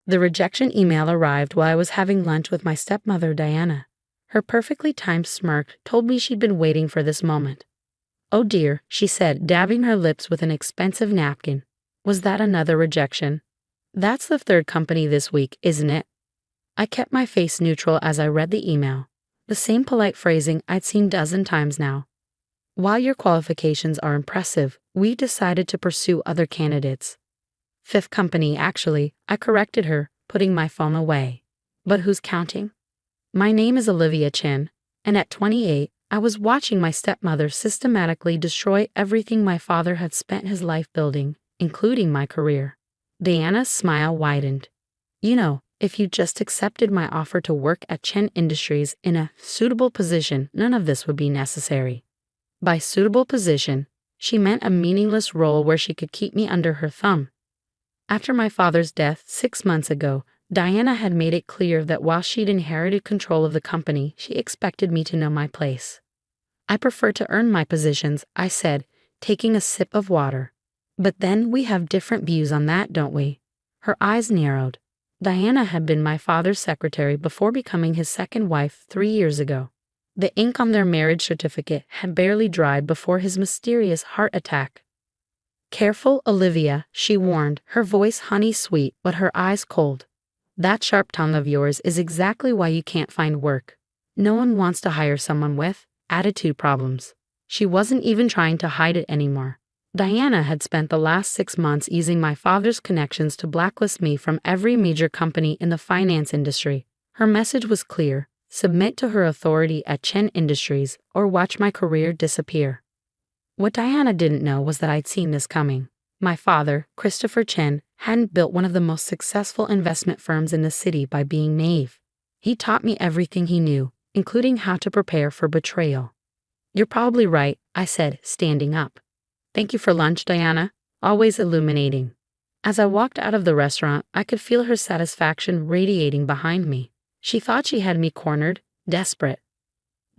The rejection email arrived while I was having lunch with my stepmother, Diana. Her perfectly timed smirk told me she'd been waiting for this moment. "Oh dear," she said, dabbing her lips with an expensive napkin. "Was that another rejection? That's the third company this week, isn't it?" I kept my face neutral as I read the email. The same polite phrasing I'd seen dozen times now. "While your qualifications are impressive, we decided to pursue other candidates." "Fifth company, actually," I corrected her, putting my phone away. "But who's counting?" My name is Olivia Chen, and at 28, I was watching my stepmother systematically destroy everything my father had spent his life building, including my career. Diana's smile widened. "You know, if you just accepted my offer to work at Chen Industries in a suitable position, none of this would be necessary." By suitable position, she meant a meaningless role where she could keep me under her thumb. After my father's death 6 months ago, Diana had made it clear that while she'd inherited control of the company, she expected me to know my place. "I prefer to earn my positions," I said, taking a sip of water. "But then we have different views on that, don't we?" Her eyes narrowed. Diana had been my father's secretary before becoming his second wife 3 years ago. The ink on their marriage certificate had barely dried before his mysterious heart attack. "Careful, Olivia," she warned, her voice honey-sweet but her eyes cold. "That sharp tongue of yours is exactly why you can't find work. No one wants to hire someone with attitude problems." She wasn't even trying to hide it anymore. Diana had spent the last 6 months using my father's connections to blacklist me from every major company in the finance industry. Her message was clear: submit to her authority at Chen Industries or watch my career disappear. What Diana didn't know was that I'd seen this coming. My father, Christopher Chen, hadn't built one of the most successful investment firms in the city by being naive. He taught me everything he knew, including how to prepare for betrayal. "You're probably right," I said, standing up. "Thank you for lunch, Diana. Always illuminating." As I walked out of the restaurant, I could feel her satisfaction radiating behind me. She thought she had me cornered, desperate.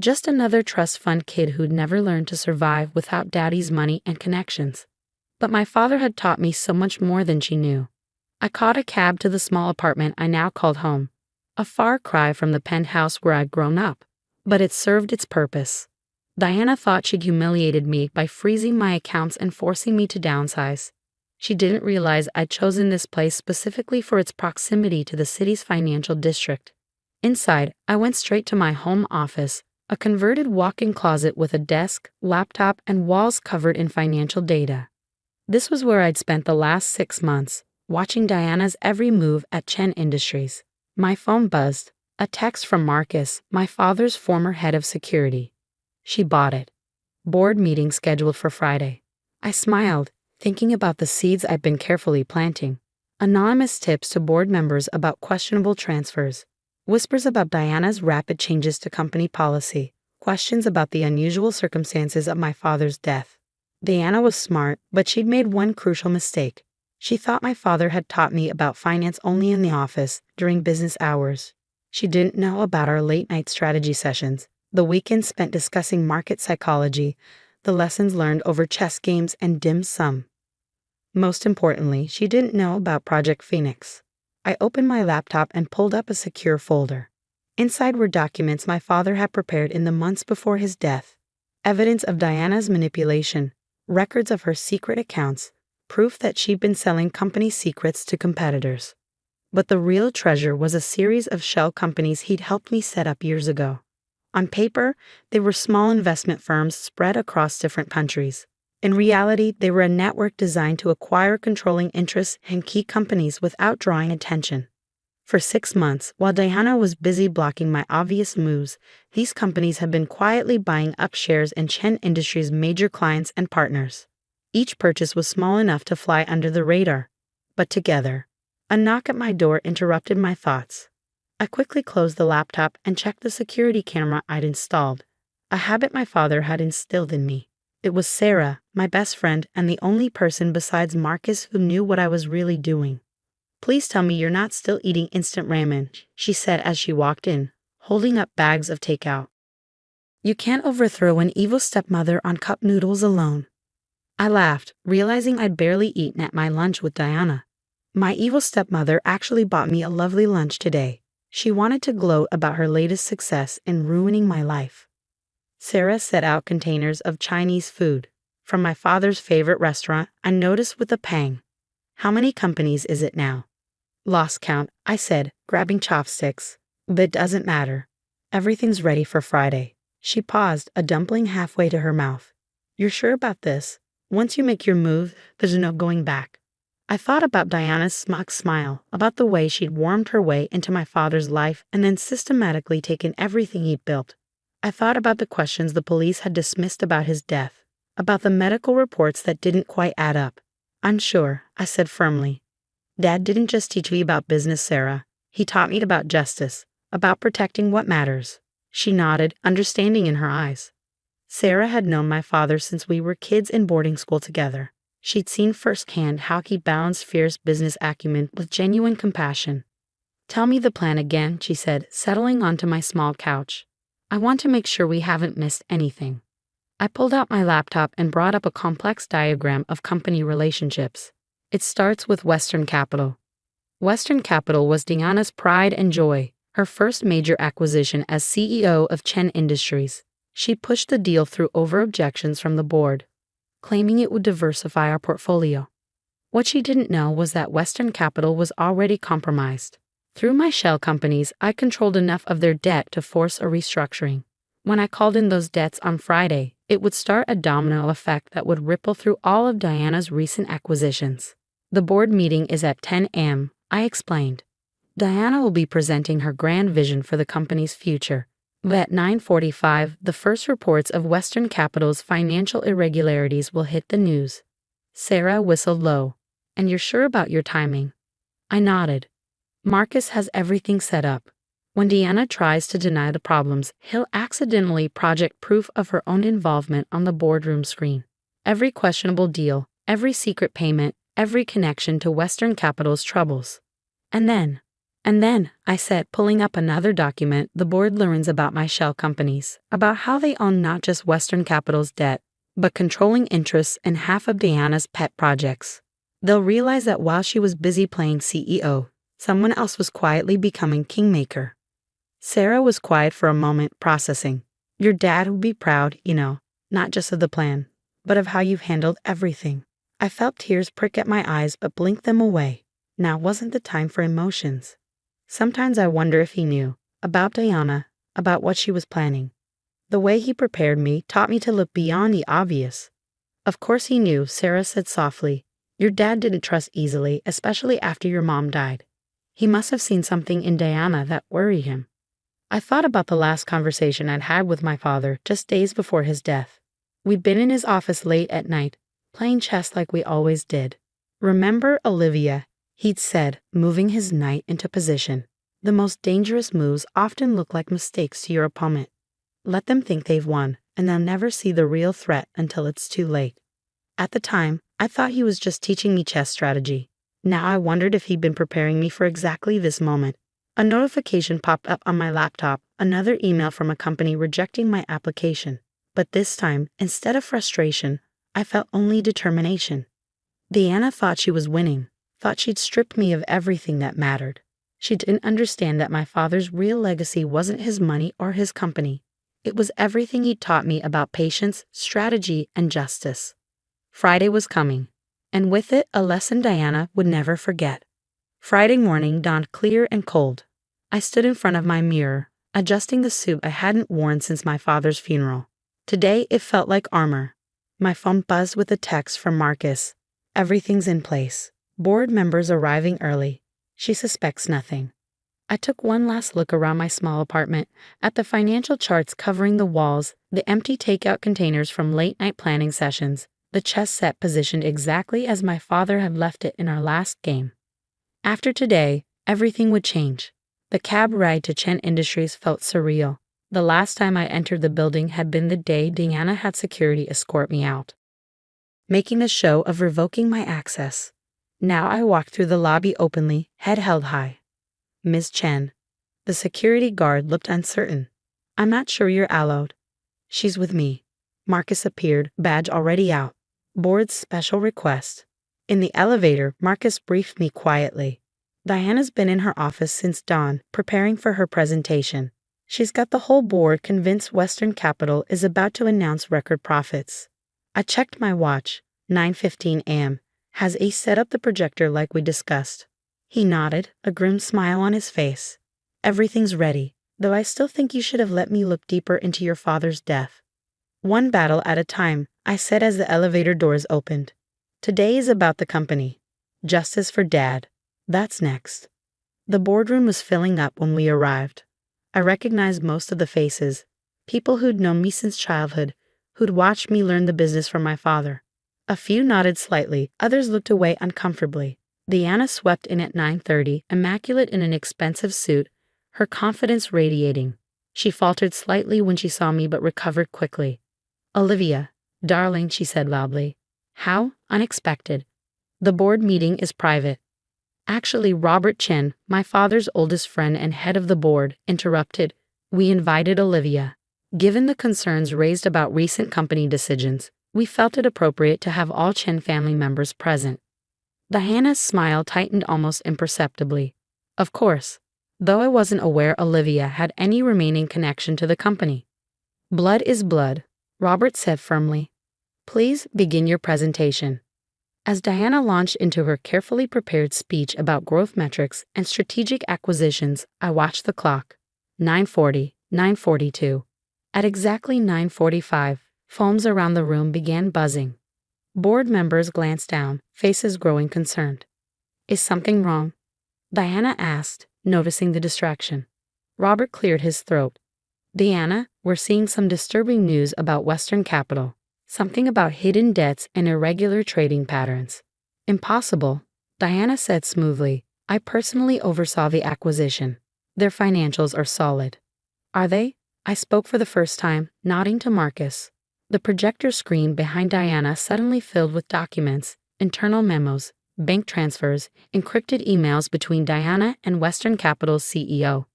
Just another trust fund kid who'd never learned to survive without daddy's money and connections. But my father had taught me so much more than she knew. I caught a cab to the small apartment I now called home, a far cry from the penthouse where I'd grown up. But it served its purpose. Diana thought she'd humiliated me by freezing my accounts and forcing me to downsize. She didn't realize I'd chosen this place specifically for its proximity to the city's financial district. Inside, I went straight to my home office, a converted walk-in closet with a desk, laptop, and walls covered in financial data. This was where I'd spent the last 6 months, watching Diana's every move at Chen Industries. My phone buzzed, a text from Marcus, my father's former head of security. She bought it. Board meeting scheduled for Friday. I smiled, thinking about the seeds I'd been carefully planting. Anonymous tips to board members about questionable transfers. Whispers about Diana's rapid changes to company policy. Questions about the unusual circumstances of my father's death. Diana was smart, but she'd made one crucial mistake. She thought my father had taught me about finance only in the office, during business hours. She didn't know about our late-night strategy sessions, the weekends spent discussing market psychology, the lessons learned over chess games and dim sum. Most importantly, she didn't know about Project Phoenix. I opened my laptop and pulled up a secure folder. Inside were documents my father had prepared in the months before his death. Evidence of Diana's manipulation, records of her secret accounts, proof that she'd been selling company secrets to competitors. But the real treasure was a series of shell companies he'd helped me set up years ago. On paper, they were small investment firms spread across different countries. In reality, they were a network designed to acquire controlling interests in key companies without drawing attention. For 6 months, while Diana was busy blocking my obvious moves, these companies had been quietly buying up shares in Chen Industries' major clients and partners. Each purchase was small enough to fly under the radar. But together, a knock at my door interrupted my thoughts. I quickly closed the laptop and checked the security camera I'd installed, a habit my father had instilled in me. It was Sarah, my best friend and the only person besides Marcus who knew what I was really doing. "Please tell me you're not still eating instant ramen," she said as she walked in, holding up bags of takeout. "You can't overthrow an evil stepmother on cup noodles alone." I laughed, realizing I'd barely eaten at my lunch with Diana. My evil stepmother actually bought me a lovely lunch today. She wanted to gloat about her latest success in ruining my life. Sarah set out containers of Chinese food from my father's favorite restaurant. I noticed with a pang. How many companies is it now? Lost count, I said, grabbing chopsticks. But it doesn't matter. Everything's ready for Friday. She paused, a dumpling halfway to her mouth. You're sure about this? Once you make your move, there's no going back. I thought about Diana's smug smile, about the way she'd warmed her way into my father's life and then systematically taken everything he'd built. I thought about the questions the police had dismissed about his death, about the medical reports that didn't quite add up. Unsure, I said firmly. Dad didn't just teach me about business, Sarah. He taught me about justice, about protecting what matters. She nodded, understanding in her eyes. Sarah had known my father since we were kids in boarding school together. She'd seen firsthand how he balanced fierce business acumen with genuine compassion. Tell me the plan again, she said, settling onto my small couch. I want to make sure we haven't missed anything. I pulled out my laptop and brought up a complex diagram of company relationships. It starts with Western Capital. Western Capital was Diana's pride and joy, her first major acquisition as CEO of Chen Industries. She pushed the deal through over objections from the board, claiming it would diversify our portfolio. What she didn't know was that Western Capital was already compromised. Through my shell companies, I controlled enough of their debt to force a restructuring. When I called in those debts on Friday, it would start a domino effect that would ripple through all of Diana's recent acquisitions. The board meeting is at 10 a.m., I explained. Diana will be presenting her grand vision for the company's future. But at 9:45, the first reports of Western Capital's financial irregularities will hit the news. Sarah whistled low. And you're sure about your timing? I nodded. Marcus has everything set up. When Diana tries to deny the problems, he'll accidentally project proof of her own involvement on the boardroom screen. Every questionable deal, every secret payment, every connection to Western Capital's troubles. And then, I said, pulling up another document, the board learns about my shell companies, about how they own not just Western Capital's debt, but controlling interests in half of Diana's pet projects. They'll realize that while she was busy playing CEO, someone else was quietly becoming kingmaker. Sarah was quiet for a moment, processing. Your dad would be proud, not just of the plan, but of how you've handled everything. I felt tears prick at my eyes but blinked them away. Now wasn't the time for emotions. Sometimes I wonder if he knew, about Diana, about what she was planning. The way he prepared me taught me to look beyond the obvious. Of course he knew, Sarah said softly. Your dad didn't trust easily, especially after your mom died. He must have seen something in Diana that worried him. I thought about the last conversation I'd had with my father just days before his death. We'd been in his office late at night, playing chess like we always did. Remember, Olivia, he'd said, moving his knight into position. The most dangerous moves often look like mistakes to your opponent. Let them think they've won, and they'll never see the real threat until it's too late. At the time, I thought he was just teaching me chess strategy. Now I wondered if he'd been preparing me for exactly this moment. A notification popped up on my laptop, another email from a company rejecting my application. But this time, instead of frustration, I felt only determination. Diana thought she was winning, thought she'd stripped me of everything that mattered. She didn't understand that my father's real legacy wasn't his money or his company. It was everything he'd taught me about patience, strategy, and justice. Friday was coming, and with it a lesson Diana would never forget. Friday morning dawned clear and cold. I stood in front of my mirror, adjusting the suit I hadn't worn since my father's funeral. Today it felt like armor. My phone buzzed with a text from Marcus. Everything's in place. Board members arriving early. She suspects nothing. I took one last look around my small apartment, at the financial charts covering the walls, the empty takeout containers from late-night planning sessions, the chess set positioned exactly as my father had left it in our last game. After today, everything would change. The cab ride to Chen Industries felt surreal. The last time I entered the building had been the day Diana had security escort me out, making a show of revoking my access. Now I walked through the lobby openly, head held high. Ms. Chen. The security guard looked uncertain. I'm not sure you're allowed. She's with me. Marcus appeared, badge already out. Board's special request. In the elevator, Marcus briefed me quietly. Diana's been in her office since dawn, preparing for her presentation. She's got the whole board convinced Western Capital is about to announce record profits. I checked my watch, 9:15 a.m. Has Ace set up the projector like we discussed? He nodded, a grim smile on his face. Everything's ready, though I still think you should have let me look deeper into your father's death. One battle at a time, I said as the elevator doors opened. Today is about the company. Justice for Dad. That's next. The boardroom was filling up when we arrived. I recognized most of the faces, people who'd known me since childhood, who'd watched me learn the business from my father. A few nodded slightly, others looked away uncomfortably. Diana swept in at 9:30, immaculate in an expensive suit, her confidence radiating. She faltered slightly when she saw me but recovered quickly. "Olivia, darling," she said loudly. "How unexpected. The board meeting is private." Actually, Robert Chen, my father's oldest friend and head of the board, interrupted. "We invited Olivia. Given the concerns raised about recent company decisions, we felt it appropriate to have all Chen family members present." Diana's smile tightened almost imperceptibly. Of course, though I wasn't aware Olivia had any remaining connection to the company. "Blood is blood," Robert said firmly. "Please begin your presentation." As Diana launched into her carefully prepared speech about growth metrics and strategic acquisitions, I watched the clock. 9:40, 9:42. At exactly 9:45, phones around the room began buzzing. Board members glanced down, faces growing concerned. "Is something wrong?" Diana asked, noticing the distraction. Robert cleared his throat. "Diana, we're seeing some disturbing news about Western Capital. Something about hidden debts and irregular trading patterns." "Impossible," Diana said smoothly. "I personally oversaw the acquisition. Their financials are solid." "Are they?" I spoke for the first time, nodding to Marcus. The projector screen behind Diana suddenly filled with documents, internal memos, bank transfers, encrypted emails between Diana and Western Capital's CEO.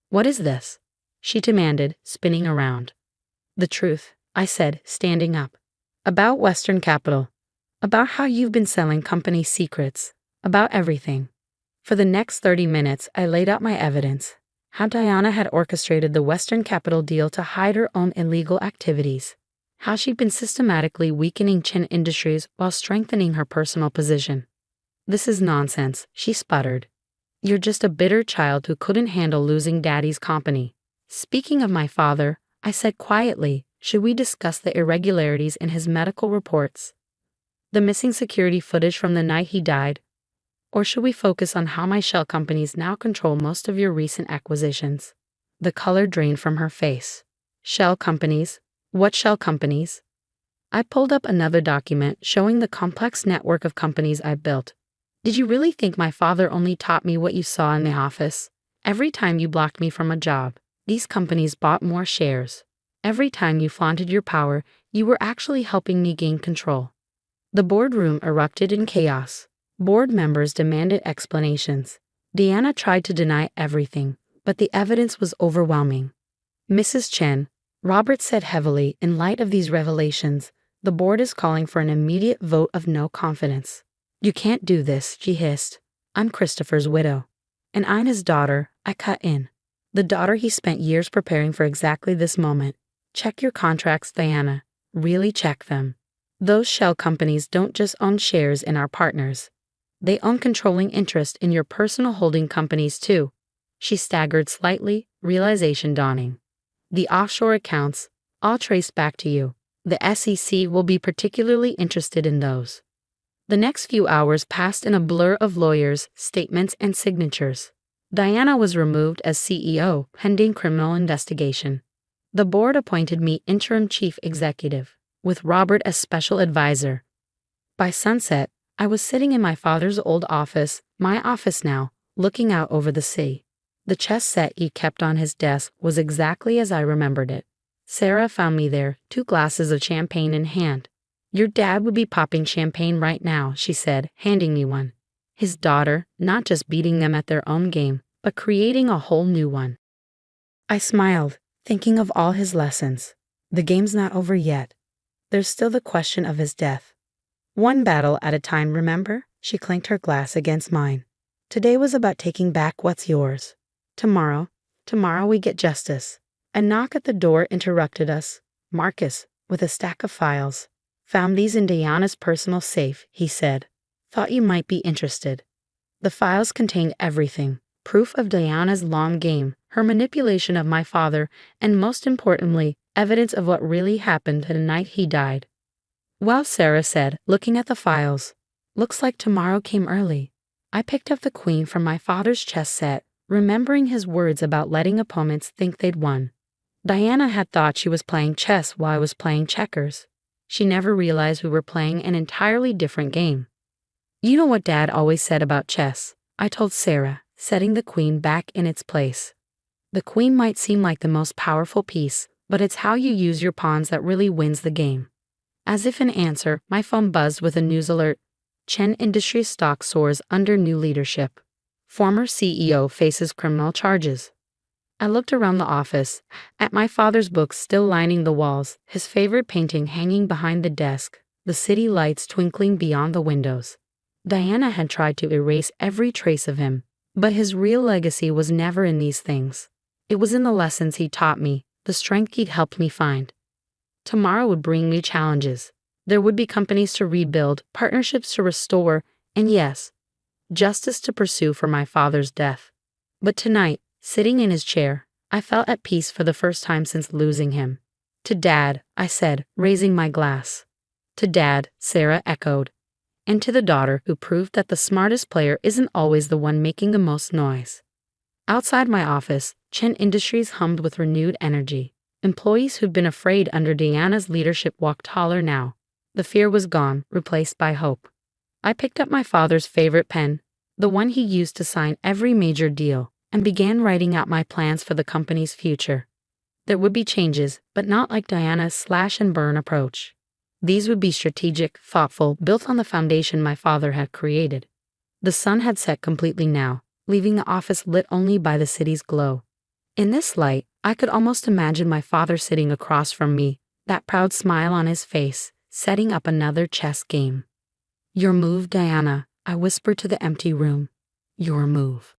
"What is this?" she demanded, spinning around. "The truth," I said, standing up. "About Western Capital. About how you've been selling company secrets. About everything." For the next 30 minutes, I laid out my evidence. How Diana had orchestrated the Western Capital deal to hide her own illegal activities. How she'd been systematically weakening Chen Industries while strengthening her personal position. "This is nonsense," she sputtered. "You're just a bitter child who couldn't handle losing Daddy's company." Speaking of my father, I said quietly, should we discuss the irregularities in his medical reports? The missing security footage from the night he died? Or should we focus on how my shell companies now control most of your recent acquisitions? The color drained from her face. "Shell companies? What shell companies?" I pulled up another document showing the complex network of companies I built. "Did you really think my father only taught me what you saw in the office? Every time you blocked me from a job, these companies bought more shares. Every time you flaunted your power, you were actually helping me gain control." The boardroom erupted in chaos. Board members demanded explanations. Diana tried to deny everything, but the evidence was overwhelming. "Mrs. Chen," Robert said heavily, "in light of these revelations, the board is calling for an immediate vote of no confidence." "You can't do this," she hissed. "I'm Christopher's widow. And I'm his daughter," I cut in. "The daughter he spent years preparing for exactly this moment. Check your contracts, Diana. Really check them. Those shell companies don't just own shares in our partners. They own controlling interest in your personal holding companies too." She staggered slightly, realization dawning. "The offshore accounts, all traced back to you. The SEC will be particularly interested in those." The next few hours passed in a blur of lawyers, statements, and signatures. Diana was removed as CEO, pending criminal investigation. The board appointed me interim chief executive, with Robert as special advisor. By sunset, I was sitting in my father's old office, my office now, looking out over the sea. The chess set he kept on his desk was exactly as I remembered it. Sarah found me there, 2 glasses of champagne in hand. "Your dad would be popping champagne right now," she said, handing me one. His daughter, not just beating them at their own game, but creating a whole new one. I smiled, thinking of all his lessons. The game's not over yet. There's still the question of his death. One battle at a time, remember? She clanked her glass against mine. Today was about taking back what's yours. Tomorrow we get justice. A knock at the door interrupted us. Marcus, with a stack of files. Found these in Diana's personal safe, he said. Thought you might be interested. The files contained everything. Proof of Diana's long game, her manipulation of my father, and most importantly, evidence of what really happened the night he died. Well, Sarah said, looking at the files. Looks like tomorrow came early. I picked up the queen from my father's chess set, remembering his words about letting opponents think they'd won. Diana had thought she was playing chess while I was playing checkers. She never realized we were playing an entirely different game. You know what Dad always said about chess, I told Sarah, setting the queen back in its place. The queen might seem like the most powerful piece, but it's how you use your pawns that really wins the game. As if in answer, my phone buzzed with a news alert. Chen Industries stock soars under new leadership. Former CEO faces criminal charges. I looked around the office, at my father's books still lining the walls, his favorite painting hanging behind the desk, the city lights twinkling beyond the windows. Diana had tried to erase every trace of him, but his real legacy was never in these things. It was in the lessons he taught me, the strength he'd helped me find. Tomorrow would bring me challenges. There would be companies to rebuild, partnerships to restore, and yes, justice to pursue for my father's death. But tonight, sitting in his chair, I felt at peace for the first time since losing him. To Dad, I said, raising my glass. To Dad, Sarah echoed. And to the daughter who proved that the smartest player isn't always the one making the most noise. Outside my office, Chen Industries hummed with renewed energy. Employees who'd been afraid under Diana's leadership walked taller now. The fear was gone, replaced by hope. I picked up my father's favorite pen, the one he used to sign every major deal, and began writing out my plans for the company's future. There would be changes, but not like Diana's slash-and-burn approach. These would be strategic, thoughtful, built on the foundation my father had created. The sun had set completely now, leaving the office lit only by the city's glow. In this light, I could almost imagine my father sitting across from me, that proud smile on his face, setting up another chess game. Your move, Diana, I whispered to the empty room. Your move.